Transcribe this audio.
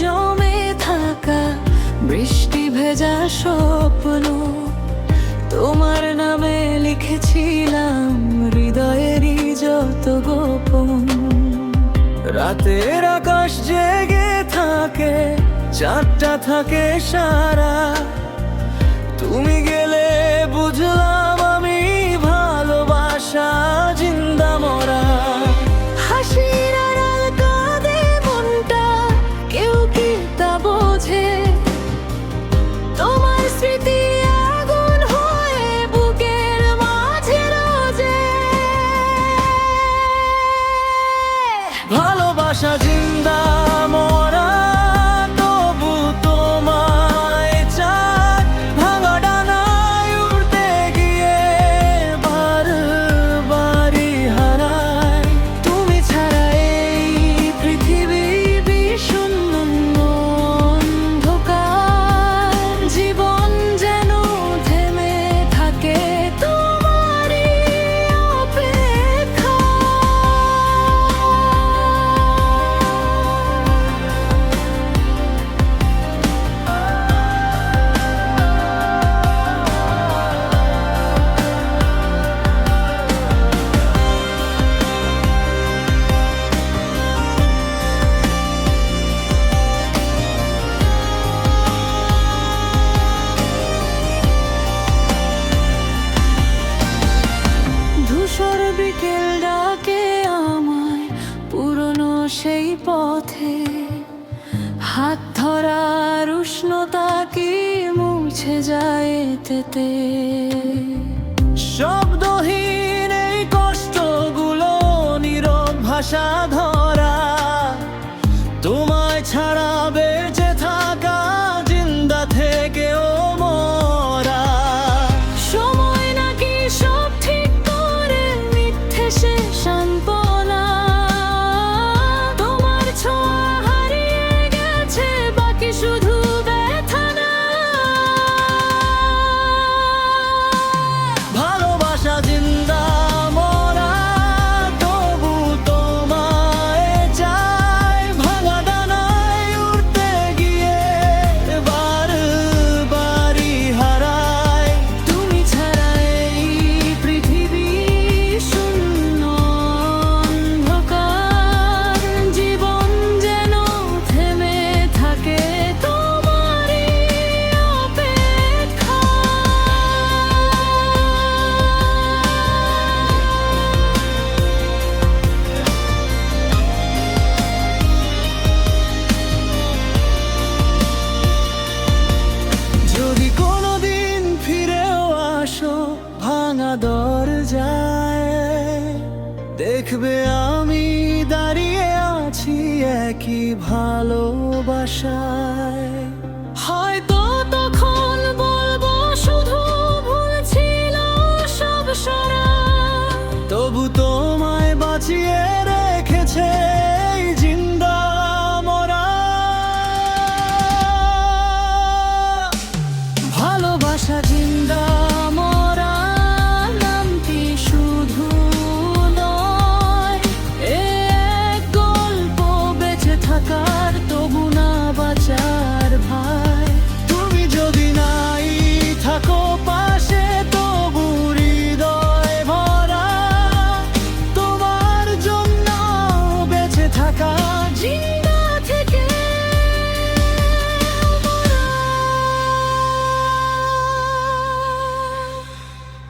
জমে থাকা বৃষ্টি ভেজা স্বপ্ন তোমার নামে লিখেছিলাম হৃদয়েরই যত গোপন। রাতের আকাশ জেগে থাকে, চাঁদটা থাকে সারা, তুমি গেলে বুঝলাম আমি ভালোবাসা জিন্দা মরা। হাসির আড়াল কাঁদে মনটা, কেউ কি তা বোঝে? তোমার স্মৃতি আগুন হয়ে বুকের মাঝে রোজে। ভালোবাসা জিন্দা মরা, তবু তোমায় চাই। ভাঙা ডানায় উড়তে গিয়ে বারবারই হারাই। তুমি ছাড়া এই পৃথিবী বিষণ্ণ অন্ধকার। জীবন যেন থেমে থাকে তোমারই অপেক্ষায়। ধূসর বিকেল ডাকে আমায় পুরনো সেই পথে। হাত ধরার উষ্ণতা কি মুছে যায় এতেতে? শব্দহীন এই কষ্টগুলো নীরব ভাষা ধরা। তোমায় ছাড়া বেঁচে থাকা জিন্দা থেকেও মরা। সময় নাকি সব ঠিক করে মিথ্যে সে সান্ত্বনা। তোমার ছোঁয়া হারিয়ে গেছে, বাকি শুধু ব্যথা না। ভালোবাসা জিন্দা মরা, তবু তোমায় চাই। ভাঙা ডানায় উড়তে গিয়ে বারবারই হারাই। তুমি ছাড়া এই পৃথিবী শূন্য অন্ধকার। জীবন যেন থেমে থাকে তোমারই অপেক্ষায়। যদি কোনোদিন ফিরেও আসো ভাঙা দরজায়, দেখবে আমি দাঁড়িয়ে আছি একই ভালোবাসায়। হয়তো